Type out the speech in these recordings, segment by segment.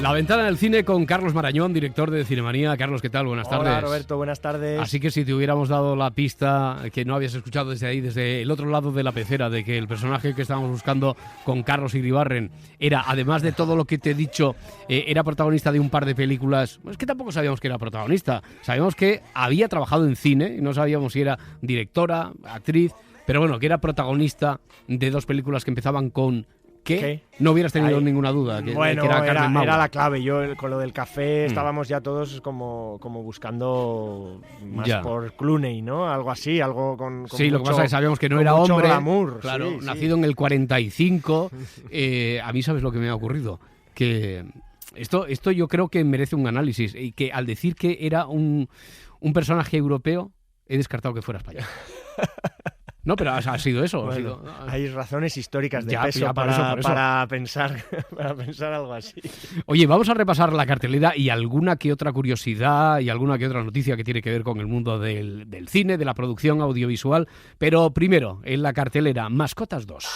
La ventana del cine con Carlos Marañón, director de Cinemanía. Carlos, ¿qué tal? Buenas tardes. Hola, Roberto, buenas tardes. Así que si te hubiéramos dado la pista que no habías escuchado desde ahí, desde el otro lado de la pecera, de que el personaje que estábamos buscando con Carlos Iribarren era, además de todo lo que te he dicho, era protagonista de un par de películas. Es que tampoco sabíamos que era protagonista. Sabíamos que había trabajado en cine, y no sabíamos si era directora, actriz, pero bueno, que era protagonista de dos películas que empezaban con... ¿Qué? No hubieras tenido ninguna duda. Bueno, que era Carmen Maura. Era la clave. Yo con lo del café estábamos ya todos como buscando más por Clooney, ¿no? Algo así, algo con sí, mucho, lo que pasa es que sabíamos que no era hombre. Glamour, claro, sí, nacido en el 45. A mí, ¿sabes lo que me ha ocurrido? Que esto yo creo que merece un análisis. Y que al decir que era un personaje europeo, he descartado que fuera español. No, pero ha sido eso. Bueno, hay razones históricas de peso para pensar algo así. Oye, vamos a repasar la cartelera y alguna que otra curiosidad y alguna que otra noticia que tiene que ver con el mundo del cine, de la producción audiovisual. Pero primero, en la cartelera, Mascotas 2.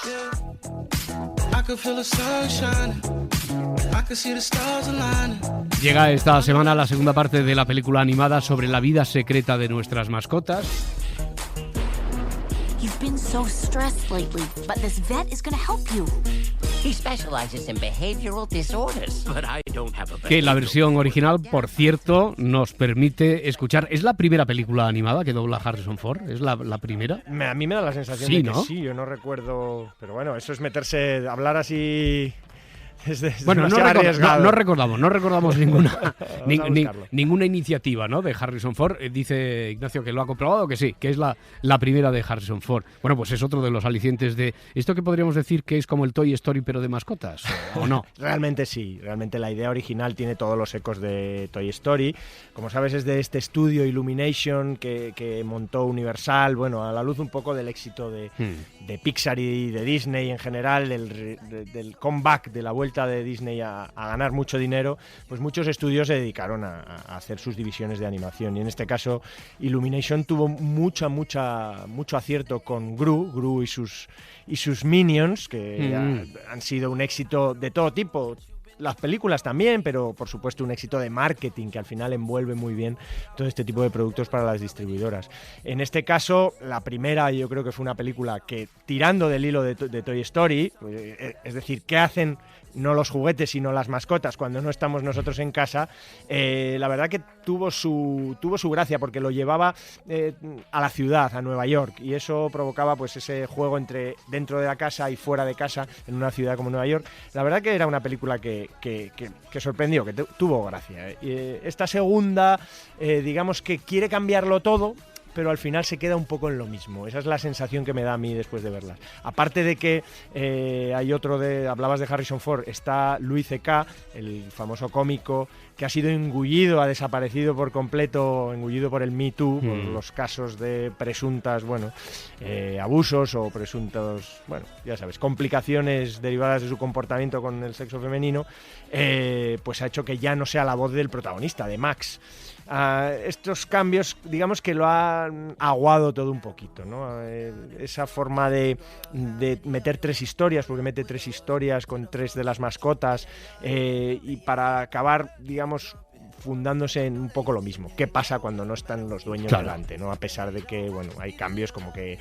Llega esta semana la segunda parte de la película animada sobre la vida secreta de nuestras mascotas. You've been so stressed lately, but this vet is going to help you. He specializes in behavioral disorders, but I don't have a Que la versión original, por cierto, nos permite escuchar. ¿Es la primera película animada que dobla Harrison Ford? ¿Es la primera? A mí me da la sensación de que sí, yo no recuerdo. Pero bueno, eso es meterse, hablar así. Bueno, no recordamos ninguna iniciativa, ¿no?, de Harrison Ford. Dice Ignacio que lo ha comprobado, que sí, que es la primera de Harrison Ford. Bueno, pues es otro de los alicientes de esto que podríamos decir que es como el Toy Story pero de mascotas, ¿o no? Realmente sí, realmente la idea original tiene todos los ecos de Toy Story. Como sabes, es de este estudio Illumination que montó Universal, bueno, a la luz un poco del éxito de Pixar y de Disney en general, del comeback, de la vuelta de Disney a ganar mucho dinero. Pues muchos estudios se dedicaron a hacer sus divisiones de animación, y en este caso Illumination tuvo mucho acierto con Gru y sus Minions, que han sido un éxito de todo tipo. Las películas también, pero por supuesto un éxito de marketing que al final envuelve muy bien todo este tipo de productos para las distribuidoras. En este caso, la primera yo creo que fue una película que, tirando del hilo de Toy Story, es decir, ¿qué hacen no los juguetes sino las mascotas cuando no estamos nosotros en casa? La verdad que tuvo su gracia, porque lo llevaba a la ciudad, a Nueva York, y eso provocaba pues ese juego entre dentro de la casa y fuera de casa en una ciudad como Nueva York. La verdad que era una película que sorprendió, que tuvo gracia. Esta segunda, digamos que quiere cambiarlo todo, pero al final se queda un poco en lo mismo. Esa es la sensación que me da a mí después de verla. Aparte de que hay otro hablabas de Harrison Ford, está Louis C.K., el famoso cómico que ha sido engullido, ha desaparecido por completo, engullido por el Me Too, por los casos de presuntas, abusos o presuntos, ya sabes, complicaciones derivadas de su comportamiento con el sexo femenino, pues ha hecho que ya no sea la voz del protagonista, de Max. Estos cambios, digamos que lo han aguado todo un poquito, ¿no? Esa forma de meter tres historias, porque mete tres historias con tres de las mascotas, y para acabar, digamos, fundándose en un poco lo mismo. ¿Qué pasa cuando no están los dueños delante, ¿no? A pesar de que, hay cambios como que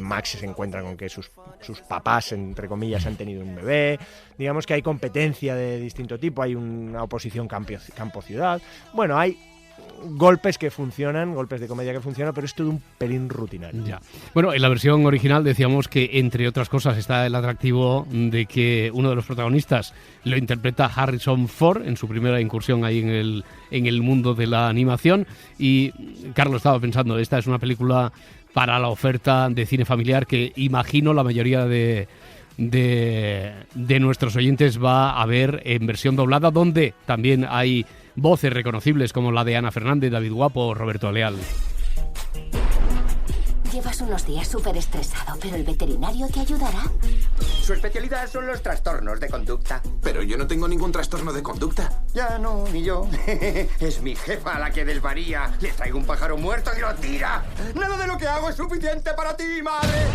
Max se encuentra con que sus papás, entre comillas, han tenido un bebé. Digamos que hay competencia de distinto tipo, hay una oposición campo-ciudad. Bueno, hay golpes que funcionan, golpes de comedia que funcionan, pero es todo un pelín rutinario. Ya. Bueno, en la versión original decíamos que, entre otras cosas, está el atractivo de que uno de los protagonistas lo interpreta Harrison Ford en su primera incursión ahí en el mundo de la animación. Y Carlos estaba pensando, esta es una película para la oferta de cine familiar que imagino la mayoría de nuestros oyentes va a ver en versión doblada, donde también hay voces reconocibles como la de Ana Fernández, David Guapo o Roberto Leal. Llevas unos días súper estresado, pero el veterinario te ayudará. Su especialidad son los trastornos de conducta. Pero yo no tengo ningún trastorno de conducta. Ya no, ni yo. Es mi jefa la que desvaría. Le traigo un pájaro muerto y lo tira. Nada de lo que hago es suficiente para ti, madre.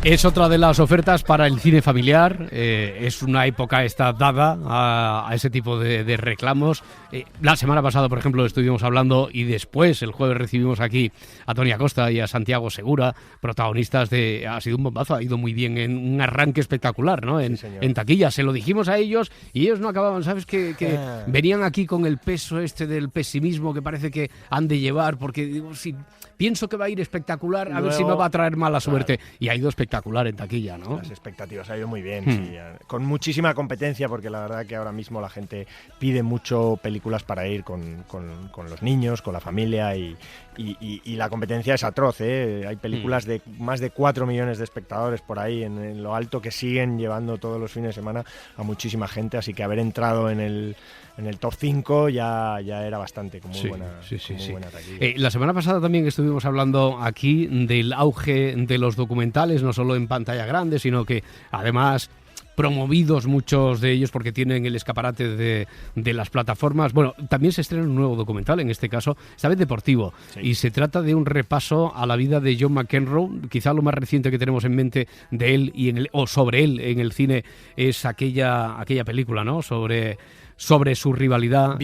Es otra de las ofertas para el cine familiar. Es una época esta dada a ese tipo de reclamos. La semana pasada, por ejemplo, estuvimos hablando y después, el jueves, recibimos aquí a Toni Acosta y a Santiago Segura, protagonistas de... Ha sido un bombazo, ha ido muy bien, en un arranque espectacular, ¿no? En taquilla. Se lo dijimos a ellos y ellos no acababan, ¿sabes? Que venían aquí con el peso del pesimismo que parece que han de llevar, porque digo, si pienso que va a ir espectacular, a ver si me va a traer mala suerte. Y ha ido espectacular en taquilla, ¿no? Las expectativas ha ido muy bien, sí, con muchísima competencia, porque la verdad que ahora mismo la gente pide mucho películas para ir con los niños, con la familia, y la competencia es atroz, ¿eh? Hay películas de más de 4 millones de espectadores por ahí en lo alto que siguen llevando todos los fines de semana a muchísima gente, así que haber entrado en el top 5 ya era bastante, con muy buena taquilla. La semana pasada también estuvimos hablando aquí del auge de los documentales, no solo en pantalla grande, sino que además promovidos muchos de ellos porque tienen el escaparate de las plataformas. Bueno, también se estrena un nuevo documental, en este caso, esta vez deportivo, y se trata de un repaso a la vida de John McEnroe. Quizá lo más reciente que tenemos en mente de él o sobre él en el cine es aquella película, ¿no? Sobre su rivalidad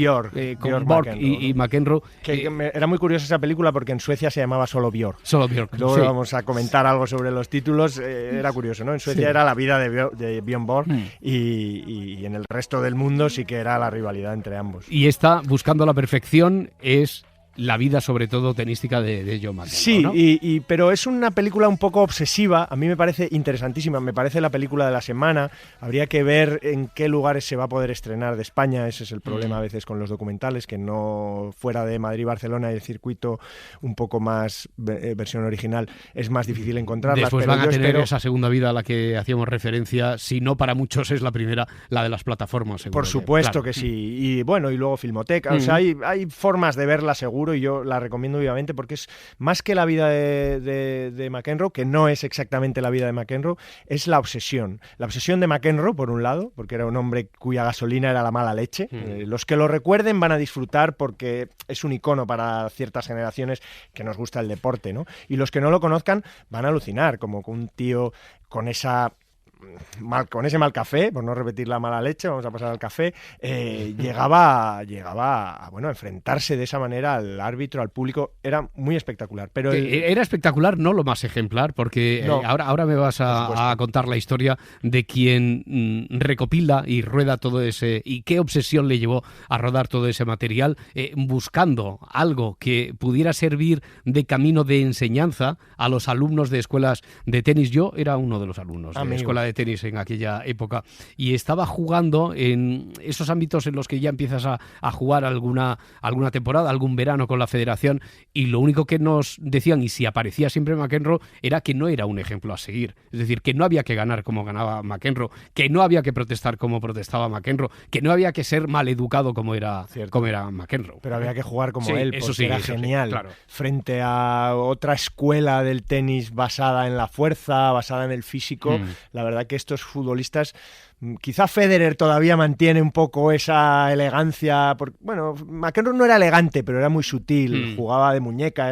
con Borg y McEnroe. Era muy curiosa esa película porque en Suecia se llamaba solo Björk. Solo Björk. Luego vamos a comentar algo sobre los títulos. Era curioso, ¿no? En Suecia era la vida de Björn Borg y en el resto del mundo sí que era la rivalidad entre ambos. Y esta, buscando la perfección, es la vida, sobre todo, tenística de John McEnroe. Sí, ¿no? pero es una película un poco obsesiva. A mí me parece interesantísima. Me parece la película de la semana. Habría que ver en qué lugares se va a poder estrenar de España. Ese es el problema a veces con los documentales, que no fuera de Madrid, Barcelona y el circuito un poco más versión original es más difícil encontrarlas. Después van a tener esa segunda vida a la que hacíamos referencia. Si no, para muchos es la primera, la de las plataformas. Por supuesto que sí. Y bueno, y luego Filmoteca. O sea, hay formas de verla seguro, y yo la recomiendo vivamente porque es más que la vida de McEnroe, que no es exactamente la vida de McEnroe, es la obsesión. La obsesión de McEnroe, por un lado, porque era un hombre cuya gasolina era la mala leche. Los que lo recuerden van a disfrutar porque es un icono para ciertas generaciones que nos gusta el deporte, ¿no? Y los que no lo conozcan van a alucinar, como un tío con ese mal café, por no repetir la mala leche, vamos a pasar al café, llegaba a enfrentarse de esa manera al árbitro, al público. Era muy espectacular. Pero era espectacular, no lo más ejemplar, porque ahora me vas a contar la historia de quien recopila y rueda todo ese, y qué obsesión le llevó a rodar todo ese material, buscando algo que pudiera servir de camino de enseñanza a los alumnos de escuelas de tenis. Yo era uno de los alumnos de escuela de tenis en aquella época y estaba jugando en esos ámbitos en los que ya empiezas a jugar alguna temporada, algún verano con la federación, y lo único que nos decían, y si aparecía siempre McEnroe, era que no era un ejemplo a seguir. Es decir, que no había que ganar como ganaba McEnroe, que no había que protestar como protestaba McEnroe, que no había que ser maleducado como era McEnroe. Pero había que jugar como él, porque eso sí, era genial. Claro. Frente a otra escuela del tenis basada en la fuerza, basada en el físico, la verdad que estos futbolistas, quizá Federer todavía mantiene un poco esa elegancia. Bueno, McEnroe no era elegante, pero era muy sutil, jugaba de muñeca,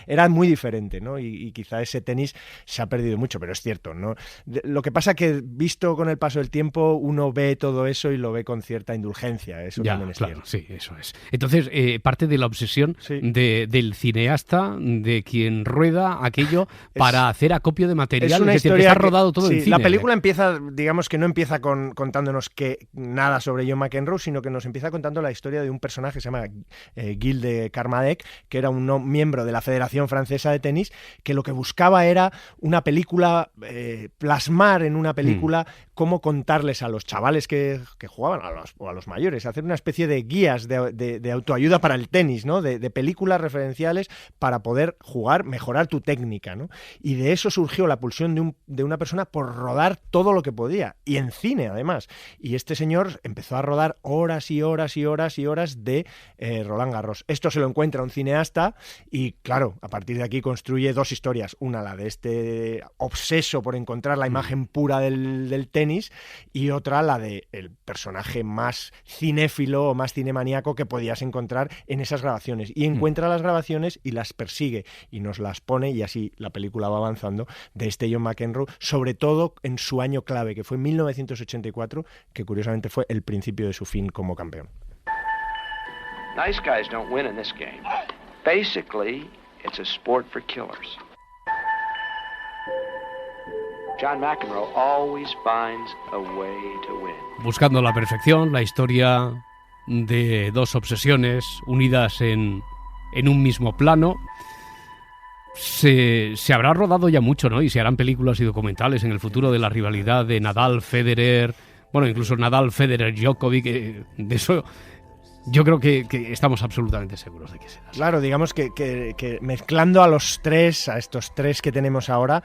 era muy diferente, ¿no? Y quizá ese tenis se ha perdido mucho, pero es cierto, ¿no? Lo que pasa que, visto con el paso del tiempo, uno ve todo eso y lo ve con cierta indulgencia. Eso también es cierto. Sí, eso es. Entonces, parte de la obsesión del cineasta, de quien rueda aquello para hacer acopio de material, que está rodado todo en cine. La película empieza, digamos que no empieza contándonos nada sobre John McEnroe, sino que nos empieza contando la historia de un personaje que se llama Gilles de Carmadec, que era un miembro de la Federación Francesa de Tenis, que lo que buscaba era una película, plasmar en una película cómo contarles a los chavales que jugaban, o a los mayores, hacer una especie de guías de autoayuda para el tenis, ¿no? De películas referenciales para poder jugar, mejorar tu técnica, ¿no? Y de eso surgió la pulsión de una persona por rodar todo lo que podía, y en cine además. Y este señor empezó a rodar horas y horas y horas y horas de Roland Garros. Esto se lo encuentra un cineasta y, claro, a partir de aquí construye dos historias. Una, la de este obseso por encontrar la imagen pura del tenis, tenis, y otra la de el personaje más cinéfilo o más cinemaníaco que podías encontrar en esas grabaciones. Y encuentra las grabaciones y las persigue y nos las pone, y así la película va avanzando, de este John McEnroe, sobre todo en su año clave, que fue 1984, que curiosamente fue el principio de su fin como campeón. Nice guys don't win in this game. Basically, it's a sport for killers. John McEnroe always finds a way to win. Buscando la perfección, la historia de dos obsesiones unidas en un mismo plano. Se habrá rodado ya mucho, ¿no? Y se harán películas y documentales en el futuro de la rivalidad de Nadal, Federer, bueno, incluso Nadal, Federer, Djokovic, de eso yo creo que estamos absolutamente seguros de que será. Claro, digamos que mezclando a estos tres que tenemos ahora,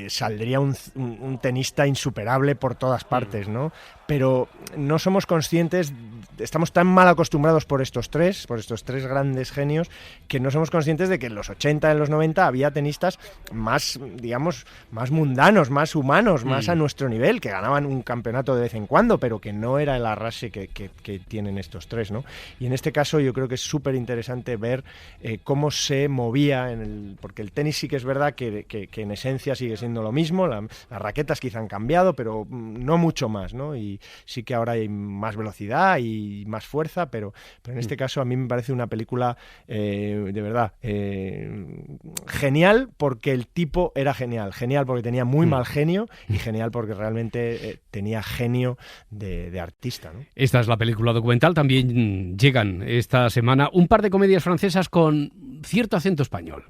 saldría un tenista insuperable por todas partes, ¿no? Pero no somos conscientes, estamos tan mal acostumbrados por estos tres grandes genios, que no somos conscientes de que en los 80, en los 90 había tenistas más, digamos, más mundanos, más humanos, más a nuestro nivel, que ganaban un campeonato de vez en cuando, pero que no era el arrase que tienen estos tres, ¿no? Y en este caso yo creo que es súper interesante ver cómo se movía, porque el tenis sí que es verdad que en esencia sigue siendo lo mismo, las raquetas quizá han cambiado, pero no mucho más, ¿no? Y sí que ahora hay más velocidad y más fuerza, pero en este caso a mí me parece una película de verdad genial, porque el tipo era genial porque tenía muy mal genio, y genial porque realmente tenía genio de artista, ¿no? Esta es la película documental. También llegan esta semana un par de comedias francesas con cierto acento español.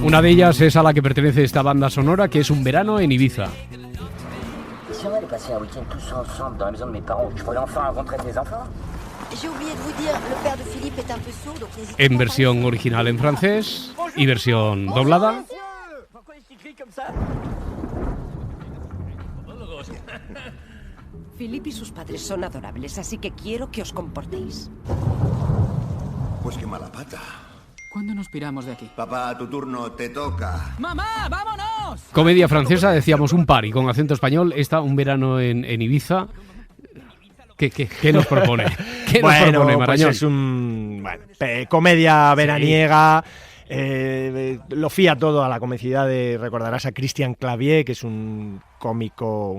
Una de ellas es a la que pertenece esta banda sonora, que es Un verano en Ibiza. En versión original en francés y versión doblada. Philippe y sus padres son adorables, así que quiero que os comportéis. Pues qué mala pata. ¿Cuándo nos piramos de aquí? Papá, tu turno, te toca. ¡Mamá, vámonos! Comedia francesa, decíamos, un par, y con acento español. Esta, Un verano en Ibiza. ¿Qué nos propone? ¿Qué nos propone, Marañón? Pues es comedia veraniega. Lo fía todo a la comicidad recordarás a Christian Clavier, que es un cómico,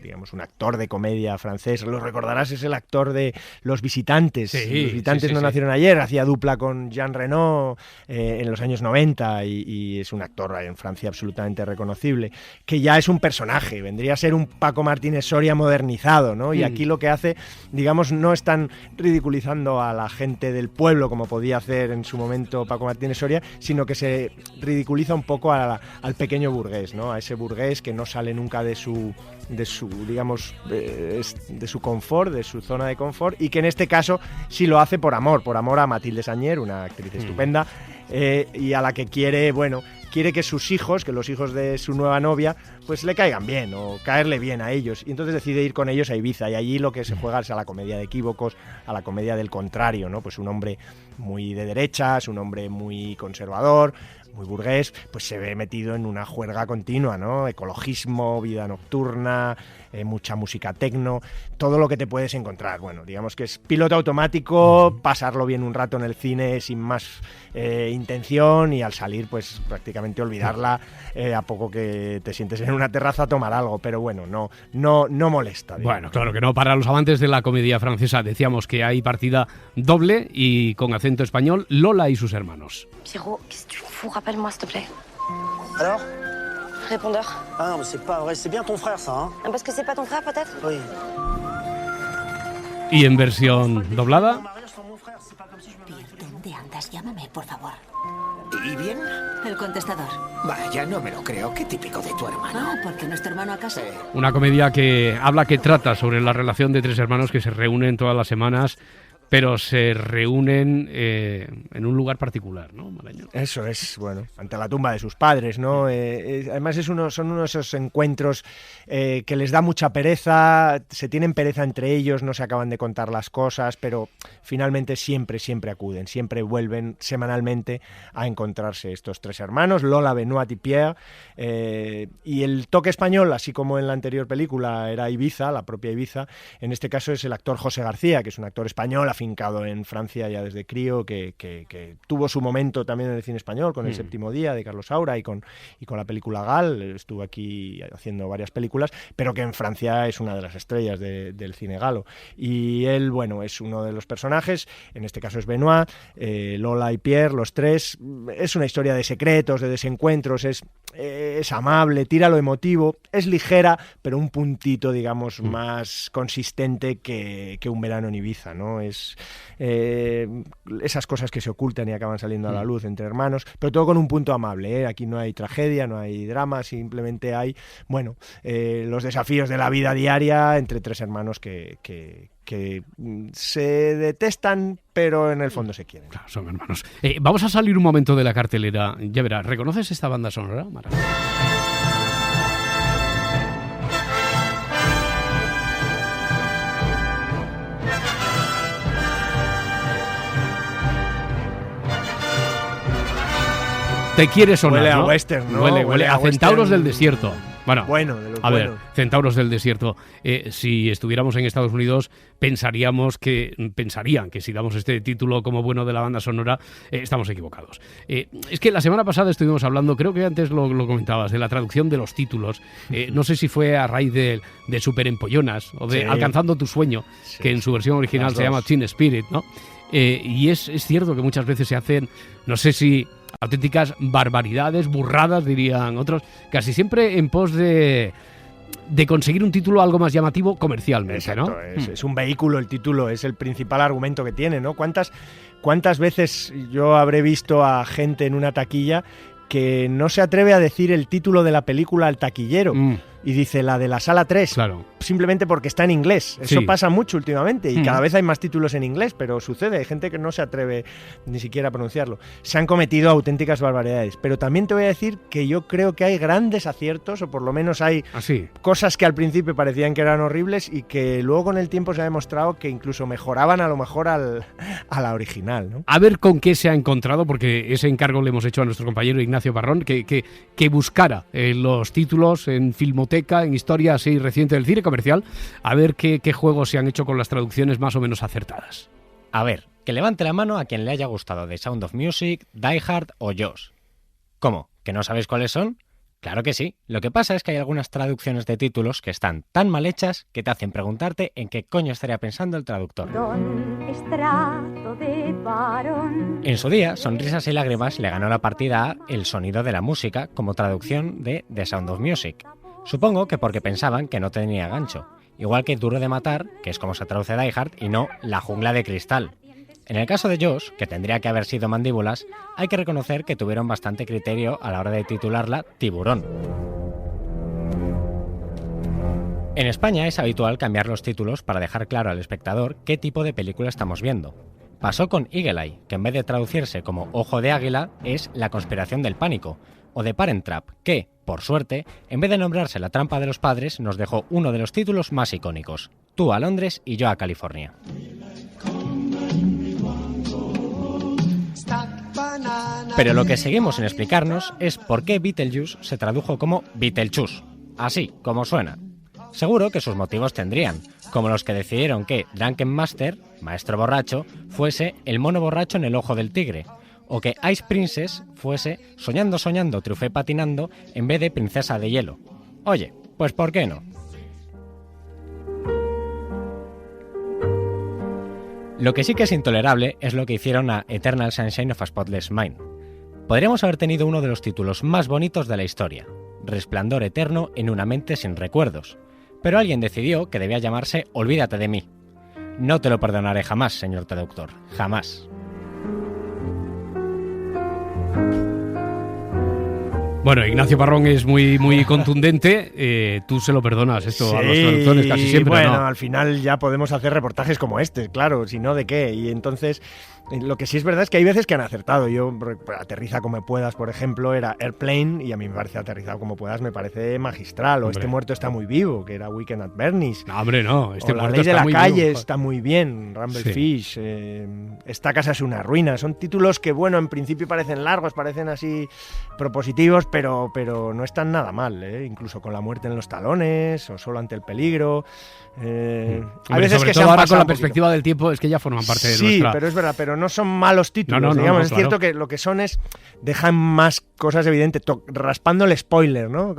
digamos un actor de comedia francés. Lo recordarás, es el actor de Los Visitantes. Sí, Los Visitantes no nacieron ayer, hacía dupla con Jean Reno en los años 90 y es un actor en Francia absolutamente reconocible, que ya es un personaje, vendría a ser un Paco Martínez Soria modernizado, ¿no? Y aquí lo que hace, digamos, no están ridiculizando a la gente del pueblo como podía hacer en su momento Paco Martínez Soria, sino que se ridiculiza un poco al pequeño burgués, ¿no? A ese burgués que no sale nunca de su digamos de su confort, de su zona de confort, y que en este caso sí lo hace por amor a Mathilde Sagnier, una actriz estupenda, y a la que quiere que sus hijos, que los hijos de su nueva novia, pues le caigan bien o caerle bien a ellos, y entonces decide ir con ellos a Ibiza, y allí lo que se juega es a la comedia de equívocos, a la comedia del contrario, ¿no? Pues un hombre muy de derechas, un hombre muy conservador, muy burgués, pues se ve metido en una juerga continua, ¿no? Ecologismo, vida nocturna, mucha música tecno, todo lo que te puedes encontrar. Bueno, digamos que es piloto automático, pasarlo bien un rato en el cine sin más intención, y al salir pues prácticamente olvidarla, a poco que te sientes en una terraza a tomar algo, pero bueno, no molesta. Digamos. Bueno, claro que no. Para los amantes de la comedia francesa, decíamos que hay partida doble y con acento español, Lola y sus hermanos. Pierrot, qu'est-ce que tu fous? Rappelle-moi, s'il te plaît. Alors? Répondeur. Ah non, mais c'est pas vrai, c'est bien ton frère, ça, hein? Parce que c'est pas ton frère, peut-être? Oui. Y en versión doblada. ¿Dónde andas? Llámame, por favor. ¿Y bien? El contestador. Vaya, no me lo creo. Qué típico de tu hermano. Ah, porque no es tu hermano acaso. Una comedia que trata sobre la relación de tres hermanos que se reúnen todas las semanas pero se reúnen en un lugar particular, ¿no, Marañón? Eso es, bueno, ante la tumba de sus padres, ¿no? Además son uno de esos encuentros que les da mucha pereza, se tienen pereza entre ellos, no se acaban de contar las cosas, pero finalmente siempre acuden, siempre vuelven semanalmente a encontrarse estos tres hermanos, Lola, Benoit y Pierre, y el toque español, así como en la anterior película era Ibiza, la propia Ibiza, en este caso es el actor José García, que es un actor español afincado en Francia ya desde crío, que tuvo su momento también en el cine español con El séptimo día de Carlos Saura y con la película Gal, estuvo aquí haciendo varias películas, pero que en Francia es una de las estrellas del cine galo. Y él, bueno, es uno de los personajes, en este caso es Benoit, Lola y Pierre, los tres. Es una historia de secretos, de desencuentros, es amable, tira lo emotivo, es ligera, pero un puntito, digamos, más consistente que Un verano en Ibiza, ¿no? Es esas cosas que se ocultan y acaban saliendo a la luz entre hermanos, pero todo con un punto amable, ¿eh? Aquí no hay tragedia, no hay drama, simplemente hay, bueno, los desafíos de la vida diaria entre tres hermanos que se detestan, pero en el fondo se quieren. Claro, son hermanos. Vamos a salir un momento de la cartelera. Ya verás, ¿reconoces esta banda sonora, Mara? Te quiere sonar, huele a ¿no? western, ¿no? Huele a Centauros del Desierto. Bueno, a ver, Centauros del Desierto. Si estuviéramos en Estados Unidos, pensarían que si damos este título como bueno de la banda sonora, estamos equivocados. Es que la semana pasada estuvimos hablando, creo que antes lo comentabas, de la traducción de los títulos. No sé si fue a raíz de Super Empollonas o de Alcanzando tu sueño, que en su versión original se llama Teen Spirit, ¿no? Y es cierto que muchas veces se hacen, no sé si auténticas barbaridades, burradas, dirían otros, casi siempre en pos de conseguir un título algo más llamativo comercialmente. Exacto, ¿no? Es un vehículo, el título es el principal argumento que tiene, ¿no? ¿Cuántas veces yo habré visto a gente en una taquilla que no se atreve a decir el título de la película al taquillero? Y dice la de la sala 3, claro, simplemente porque está en inglés. Eso pasa mucho últimamente y cada vez hay más títulos en inglés, pero sucede, hay gente que no se atreve ni siquiera a pronunciarlo. Se han cometido auténticas barbaridades, pero también te voy a decir que yo creo que hay grandes aciertos, o por lo menos hay cosas que al principio parecían que eran horribles y que luego con el tiempo se ha demostrado que incluso mejoraban a lo mejor a la original, ¿no? A ver con qué se ha encontrado, porque ese encargo le hemos hecho a nuestro compañero Ignacio Parrón, que buscara los títulos en Filmoteca, en historia así reciente del cine comercial, a ver qué juegos se han hecho con las traducciones más o menos acertadas. A ver, que levante la mano a quien le haya gustado The Sound of Music, Die Hard o Jaws. ¿Cómo? ¿Que no sabéis cuáles son? Claro que sí. Lo que pasa es que hay algunas traducciones de títulos que están tan mal hechas que te hacen preguntarte en qué coño estaría pensando el traductor. En su día, Sonrisas y Lágrimas le ganó la partida a El sonido de la música como traducción de The Sound of Music. Supongo que porque pensaban que no tenía gancho. Igual que Duro de Matar, que es como se traduce Die Hard, y no La jungla de cristal. En el caso de Jaws, que tendría que haber sido Mandíbulas, hay que reconocer que tuvieron bastante criterio a la hora de titularla Tiburón. En España es habitual cambiar los títulos para dejar claro al espectador qué tipo de película estamos viendo. Pasó con Eagle Eye, que en vez de traducirse como Ojo de Águila, es La conspiración del pánico, o de Parent Trap, que, por suerte, en vez de nombrarse La trampa de los padres, nos dejó uno de los títulos más icónicos, Tú a Londres y yo a California. Pero lo que seguimos sin explicarnos es por qué Beetlejuice se tradujo como Beetlejuice, así como suena. Seguro que sus motivos tendrían, como los que decidieron que Drunken Master, maestro borracho, fuese el mono borracho en el ojo del tigre, o que Ice Princess fuese Soñando, soñando, triunfé patinando en vez de Princesa de hielo. Oye, pues ¿por qué no? Lo que sí que es intolerable es lo que hicieron a Eternal Sunshine of a Spotless Mind. Podríamos haber tenido uno de los títulos más bonitos de la historia, Resplandor eterno en una mente sin recuerdos, pero alguien decidió que debía llamarse Olvídate de mí. No te lo perdonaré jamás, señor traductor, jamás. Bueno, Ignacio Parrón es muy contundente. Tú se lo perdonas esto a los traductores casi siempre. Bueno, ¿no? Al final ya podemos hacer reportajes como este, claro, si no, ¿de qué? Y entonces, lo que sí es verdad es que hay veces que han acertado. Yo, Aterriza como puedas, por ejemplo, era Airplane, y a mí me parece Aterrizado como puedas, me parece magistral. O Hombre. Este muerto está muy vivo, que era Weekend at Bernie's. No, hombre, no. Este o La muerto ley de está la muy calle vivo. está muy bien, Rumblefish. Esta casa es una ruina. Son títulos que, bueno, en principio parecen largos, parecen así propositivos, pero no están nada mal, ¿eh? Incluso con La muerte en los talones o Solo ante el peligro. A veces sobre que todo se han ahora pasado con la un poquito. perspectiva del tiempo es que ya forman parte de Sí, nuestra... pero es verdad, pero no son malos títulos, No, digamos. Es claro. cierto que lo que son es dejan más cosas evidentes, raspando el spoiler, ¿no?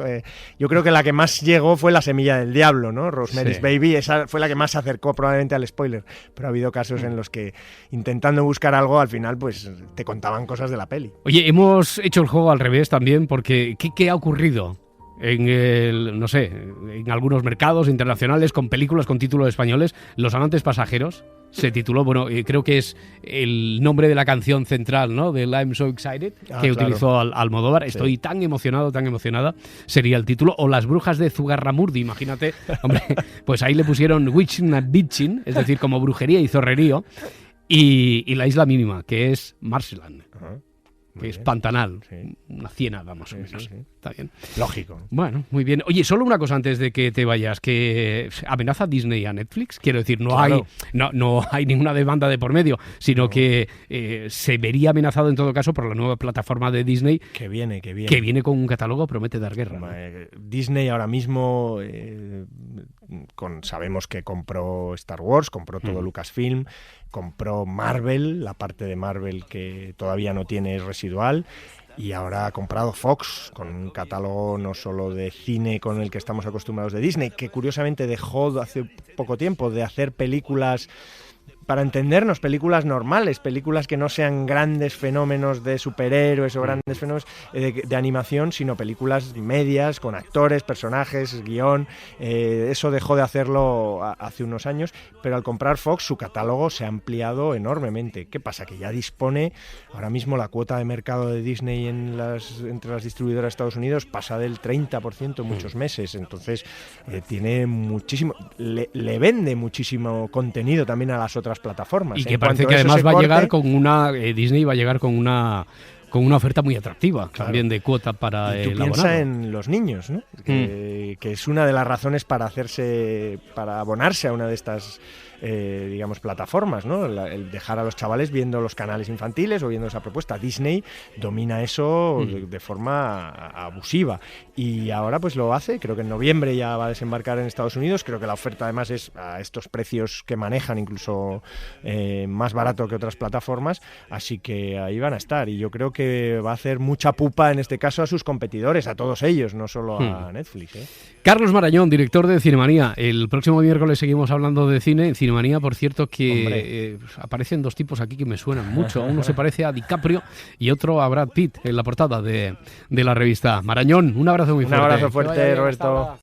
Yo creo que la que más llegó fue La semilla del diablo, ¿no? Rosemary's Sí. Baby, esa fue la que más se acercó probablemente al spoiler, pero ha habido casos en los que intentando buscar algo al final pues te contaban cosas de la peli. Oye, hemos hecho el juego al revés también porque ¿qué ha ocurrido en algunos mercados internacionales con películas con títulos españoles? Los amantes pasajeros se tituló, creo que es el nombre de la canción central, ¿no? Del I'm So Excited, que utilizó Almodóvar. Sí. Estoy tan emocionada, sería el título. O Las brujas de Zugarramurdi, imagínate. Hombre, pues ahí le pusieron Witching and Bitching, es decir, como brujería y zorrerío. Y La isla mínima, que es Marshland. Que es Pantanal, una ciénaga más o menos. Sí. Está bien. Lógico. Bueno, muy bien. Oye, solo una cosa antes de que te vayas, que amenaza Disney a Netflix. Quiero decir, no hay ninguna demanda de por medio, sino que se vería amenazado en todo caso por la nueva plataforma de Disney que viene con un catálogo promete dar guerra, ¿no? Disney ahora mismo sabemos que compró Star Wars, compró todo Lucasfilm, compró Marvel, la parte de Marvel que todavía no tiene es residual, y ahora ha comprado Fox, con un catálogo no solo de cine con el que estamos acostumbrados de Disney, que curiosamente dejó hace poco tiempo de hacer películas, para entendernos, películas normales, películas que no sean grandes fenómenos de superhéroes o grandes fenómenos de animación, sino películas medias, con actores, personajes, guión. Eso dejó de hacerlo hace unos años, pero al comprar Fox su catálogo se ha ampliado enormemente. ¿Qué pasa? Que ya dispone, ahora mismo la cuota de mercado de Disney entre las distribuidoras de Estados Unidos pasa del 30% en muchos meses, entonces tiene muchísimo, le vende muchísimo contenido también a las otras plataformas. Y que parece que además va a llegar con una Disney va a llegar con una oferta muy atractiva, claro, también de cuota para y tú el abonado. Piensa en los niños, ¿no? Que es una de las razones para abonarse a una de estas digamos plataformas, ¿no? El dejar a los chavales viendo los canales infantiles o viendo esa propuesta. Disney domina eso de forma abusiva y ahora pues lo hace. Creo que en noviembre ya va a desembarcar en Estados Unidos. Creo que la oferta además es a estos precios que manejan, incluso más barato que otras plataformas, así que ahí van a estar, y yo creo que va a hacer mucha pupa en este caso a sus competidores, a todos ellos, no solo a Netflix, ¿eh? Carlos Marañón, director de Cinemanía. El próximo miércoles seguimos hablando de cine. En Cinemanía, por cierto, que aparecen dos tipos aquí que me suenan mucho. Uno se parece a DiCaprio y otro a Brad Pitt en la portada de la revista. Marañón, un abrazo muy fuerte. Un abrazo fuerte, Roberto.